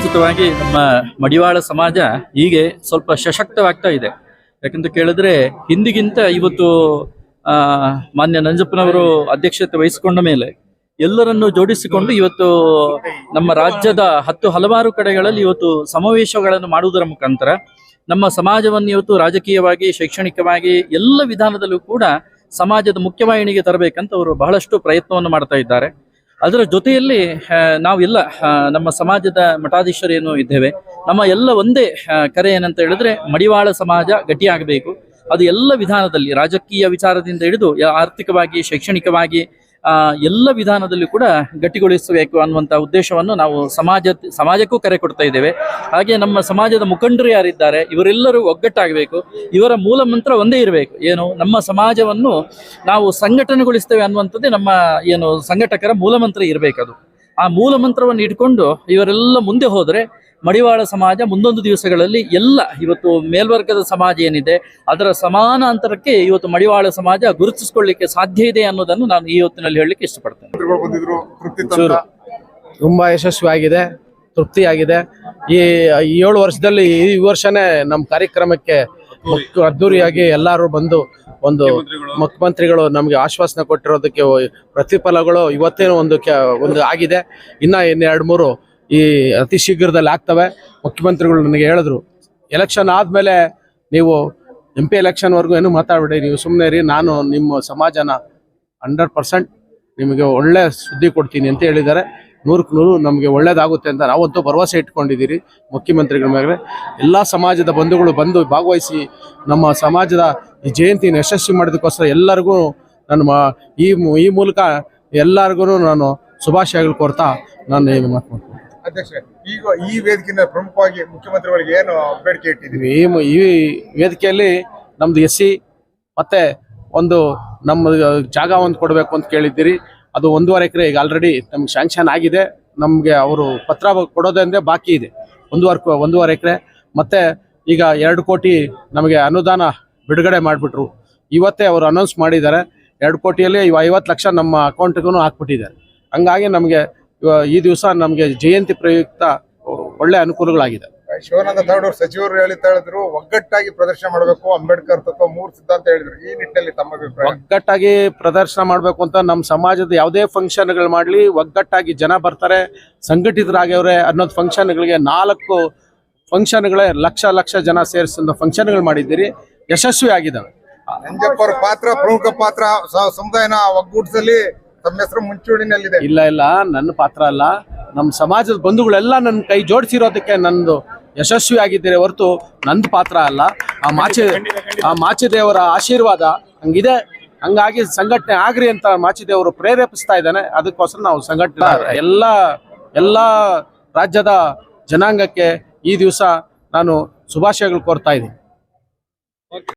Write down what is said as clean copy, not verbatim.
ಖಚಿತವಾಗಿ ನಮ್ಮ ಮಡಿವಾಳ ಸಮಾಜ ಹೀಗೆ ಸ್ವಲ್ಪ ಸಶಕ್ತವಾಗ್ತಾ ಇದೆ. ಯಾಕಂತ ಕೇಳಿದ್ರೆ ಹಿಂದಿಗಿಂತ ಇವತ್ತು ಮಾನ್ಯ ನಂಜಪ್ಪನವರು ಅಧ್ಯಕ್ಷತೆ ವಹಿಸಿಕೊಂಡ ಮೇಲೆ ಎಲ್ಲರನ್ನು ಜೋಡಿಸಿಕೊಂಡು ಇವತ್ತು ನಮ್ಮ ರಾಜ್ಯದ ಹಲವಾರು ಕಡೆಗಳಲ್ಲಿ ಇವತ್ತು ಸಮಾವೇಶಗಳನ್ನು ಮಾಡುವುದರ ಮುಖಾಂತರ ನಮ್ಮ ಸಮಾಜವನ್ನು ಇವತ್ತು ರಾಜಕೀಯವಾಗಿ, ಶೈಕ್ಷಣಿಕವಾಗಿ ಎಲ್ಲ ವಿಧಾನದಲ್ಲೂ ಕೂಡ ಸಮಾಜದ ಮುಖ್ಯವಾಹಿನಿಗೆ ತರಬೇಕಂತ ಅವರು ಬಹಳಷ್ಟು ಪ್ರಯತ್ನವನ್ನು ಮಾಡ್ತಾ ಇದ್ದಾರೆ. ಅದರ ಜೊತೆಯಲ್ಲಿ ನಾವೆಲ್ಲ ನಮ್ಮ ಸಮಾಜದ ಮಠಾಧೀಶರೇನು ಇದ್ದೇವೆ, ನಮ್ಮ ಎಲ್ಲ ಒಂದೇ ಕರೆ ಏನಂತ ಹೇಳಿದ್ರೆ ಮಡಿವಾಳ ಸಮಾಜ ಗಟ್ಟಿಯಾಗಬೇಕು. ಅದು ಎಲ್ಲ ವಿಧಾನದಲ್ಲಿ, ರಾಜಕೀಯ ವಿಚಾರದಿಂದ ಹಿಡಿದು ಆರ್ಥಿಕವಾಗಿ, ಶೈಕ್ಷಣಿಕವಾಗಿ ಎಲ್ಲ ವಿಧಾನದಲ್ಲಿ ಕೂಡ ಗಟ್ಟಿಗೊಳಿಸಬೇಕು ಅನ್ನುವಂಥ ಉದ್ದೇಶವನ್ನು ನಾವು ಸಮಾಜಕ್ಕೂ ಕರೆ ಕೊಡ್ತಾ ಇದ್ದೇವೆ. ಹಾಗೆ ನಮ್ಮ ಸಮಾಜದ ಮುಖಂಡರು ಯಾರಿದ್ದಾರೆ ಇವರೆಲ್ಲರೂ ಒಗ್ಗಟ್ಟಾಗಬೇಕು. ಇವರ ಮೂಲ ಮಂತ್ರ ಒಂದೇ ಇರಬೇಕು, ಏನು, ನಮ್ಮ ಸಮಾಜವನ್ನು ನಾವು ಸಂಘಟನೆಗೊಳಿಸ್ತೇವೆ ಅನ್ನುವಂಥದ್ದೇ ನಮ್ಮ ಏನು ಸಂಘಟಕರ ಮೂಲ ಮಂತ್ರ ಇರಬೇಕದು. ಆ ಮೂಲ ಮಂತ್ರವನ್ನು ಇಟ್ಕೊಂಡು ಇವರೆಲ್ಲ ಮುಂದೆ ಹೋದರೆ ಮಡಿವಾಳ ಸಮಾಜ ಮುಂದೊಂದು ದಿವಸಗಳಲ್ಲಿ ಎಲ್ಲ ಇವತ್ತು ಮೇಲ್ವರ್ಗದ ಸಮಾಜ ಏನಿದೆ ಅದರ ಸಮಾನ ಅಂತರಕ್ಕೆ ಇವತ್ತು ಮಡಿವಾಳ ಸಮಾಜ ಗುರುತಿಸಿಕೊಳ್ಳಿಕ್ಕೆ ಸಾಧ್ಯ ಇದೆ ಅನ್ನೋದನ್ನು ನಾನು ಈ ಹೊತ್ತಿನಲ್ಲಿ ಹೇಳಲಿಕ್ಕೆ ಇಷ್ಟಪಡ್ತೇನೆ. ತುಂಬಾ ಯಶಸ್ವಿಯಾಗಿದೆ, ತೃಪ್ತಿಯಾಗಿದೆ. ಈ 7 ವರ್ಷದಲ್ಲಿ ಈ ವರ್ಷನೇ ನಮ್ಮ ಕಾರ್ಯಕ್ರಮಕ್ಕೆ ಅದ್ದೂರಿಯಾಗಿ ಎಲ್ಲರೂ ಬಂದು ಒಂದು ಮುಖ್ಯಮಂತ್ರಿಗಳು ನಮಗೆ ಆಶ್ವಾಸನೆ ಕೊಟ್ಟಿರೋದಕ್ಕೆ ಪ್ರತಿಫಲಗಳು ಇವತ್ತೇನೋ ಒಂದು ಆಗಿದೆ. ಇನ್ನ 2-3 ಈ ಅತಿ ಶೀಘ್ರದಲ್ಲಿ ಆಗ್ತವೆ. ಮುಖ್ಯಮಂತ್ರಿಗಳು ನನಗೆ ಹೇಳಿದ್ರು, ಎಲೆಕ್ಷನ್ ಆದಮೇಲೆ ನೀವು MP ಎಲೆಕ್ಷನ್ವರೆಗೂ ಏನು ಮಾತಾಡಬೇಡಿ, ನೀವು ಸುಮ್ಮನೆ ರೀ, ನಾನು ನಿಮ್ಮ ಸಮಾಜನ 100% ನಿಮಗೆ ಒಳ್ಳೆ ಸುದ್ದಿ ಕೊಡ್ತೀನಿ ಅಂತ ಹೇಳಿದ್ದಾರೆ. 100ಕ್ಕೆ 100 ನಮಗೆ ಒಳ್ಳೇದಾಗುತ್ತೆ ಅಂತ ನಾವಂತೂ ಭರವಸೆ ಇಟ್ಕೊಂಡಿದ್ದೀರಿ ಮುಖ್ಯಮಂತ್ರಿಗಳ ಮೇಲೆ. ಎಲ್ಲ ಸಮಾಜದ ಬಂಧುಗಳು ಬಂದು ಭಾಗವಹಿಸಿ ನಮ್ಮ ಸಮಾಜದ ಈ ಜಯಂತಿನ ಯಶಸ್ವಿ ಮಾಡೋದಕ್ಕೋಸ್ಕರ ಎಲ್ಲರಿಗೂ ನನ್ನ ಈ ಮೂಲಕ ಎಲ್ಲರಿಗೂ ನಾನು ಶುಭಾಶಯಗಳು ಕೋರ್ತಾ ನಾನು ಈ ಮಾತು ಮಾಡ್ತೀನಿ. ಅಧ್ಯಕ್ಷ, ಈಗ ಈ ವೇದಿಕೆಯಿಂದ ಪ್ರಮುಖವಾಗಿ ಮುಖ್ಯಮಂತ್ರಿಗಳಿಗೆ ಏನು ಬೇಡಿಕೆ ಇಟ್ಟಿದ್ದೀವಿ? ಈ ವೇದಿಕೆಯಲ್ಲಿ ನಮ್ದು SC ಮತ್ತೆ ಒಂದು ನಮ್ಮ ಜಾಗ ಒಂದು ಕೊಡಬೇಕು ಅಂತ ಕೇಳಿದ್ದೀರಿ. ಅದು 1.5 ಎಕರೆ ಈಗ ಆಲ್ರೆಡಿ ನಮ್ಗೆ ಸ್ಯಾಂಕ್ಷನ್ ಆಗಿದೆ. ನಮಗೆ ಅವರು ಪತ್ರ ಕೊಡೋದಂದ್ರೆ ಬಾಕಿ ಇದೆ 1.5 ಎಕರೆ. ಮತ್ತೆ ಈಗ 2 ಕೋಟಿ ನಮಗೆ ಅನುದಾನ ಬಿಡುಗಡೆ ಮಾಡಿಬಿಟ್ರು. ಇವತ್ತೇ ಅವರು ಅನೌನ್ಸ್ ಮಾಡಿದ್ದಾರೆ. 2 ಕೋಟಿಯಲ್ಲಿ 50 ಲಕ್ಷ ನಮ್ಮ ಅಕೌಂಟ್ಗೂ ಹಾಕ್ಬಿಟ್ಟಿದ್ದಾರೆ. ಹಂಗಾಗಿ ನಮಗೆ ಈ ದಿವಸ ನಮಗೆ ಜಯಂತಿ ಪ್ರಯುಕ್ತ ಒಳ್ಳೆ ಅನುಕೂಲಗಳಾಗಿದೆ. ಶಿವಾನಂದ ತರಡೂರು ಸಚಿವರು ಹೇಳಿದ್ರು, ಒಗ್ಗಟ್ಟಾಗಿ ಪ್ರದರ್ಶನ ಮಾಡಬೇಕು, ಅಂಬೇಡ್ಕರ್ ತತ್ವ 3 ಸಿದ್ಧಾಂತ ಹೇಳಿದ್ರು. ಈ ನಿಟ್ಟಿನಲ್ಲಿ ತಮ್ಮ ಅಭಿಪ್ರಾಯ? ಒಗ್ಗಟ್ಟಾಗಿ ಪ್ರದರ್ಶನ ಮಾಡಬೇಕು ಅಂತ ನಮ್ಮ ಸಮಾಜದ ಯಾವುದೇ ಫಂಕ್ಷನ್ಗಳು ಮಾಡಲಿ, ಒಗ್ಗಟ್ಟಾಗಿ ಜನ ಬರ್ತಾರೆ, ಸಂಘಟಿತರಾಗ್ಯವ್ರೆ ಅನ್ನೋದು ಫಂಕ್ಷನ್ಗಳಿಗೆ 4 ಫಂಕ್ಷನ್ಗಳೇ ಲಕ್ಷ ಜನ ಸೇರಿಸಿದ ಫಂಕ್ಷನ್ಗಳು ಮಾಡಿದ್ದೀರಿ, ಯಶಸ್ವಿ ಆಗಿದ್ದಾವೆ. ನಂಜಪ್ಪ ಅವರ ಪಾತ್ರ ಪ್ರಮುಖ ಪಾತ್ರ ಸಮುದಾಯನ ಒಗ್ಗೂಡಿಸಲಿ ತಮ್ಮ ಹೆಸರು ಮುಂಚೂಣಿನಲ್ಲಿದೆ. ಇಲ್ಲ, ನನ್ನ ಪಾತ್ರ ಅಲ್ಲ, ನಮ್ಮ ಸಮಾಜದ ಬಂಧುಗಳೆಲ್ಲ ನನ್ನ ಕೈ ಜೋಡಿಸಿರೋದಕ್ಕೆ ನಂದು ಯಶಸ್ವಿ ಆಗಿದ್ದೀರಿ ಹೊರತು ನಂದು ಪಾತ್ರ ಅಲ್ಲ. ಆ ಮಾಚಿದೇವರ ಆಶೀರ್ವಾದ ಹಂಗಿದೆ. ಹಂಗಾಗಿ ಸಂಘಟನೆ ಆಗ್ರಿ ಅಂತ ಮಾಚಿದೇವರು ಪ್ರೇರೇಪಿಸ್ತಾ ಇದ್ದಾನೆ. ಅದಕ್ಕೋಸ್ಕರ ನಾವು ಸಂಘಟನೆ ಎಲ್ಲ ರಾಜ್ಯದ ಜನಾಂಗಕ್ಕೆ ಈ ದಿವಸ ನಾನು ಶುಭಾಶಯಗಳು ಕೋರ್ತಾ ಇದ್ದೀನಿ.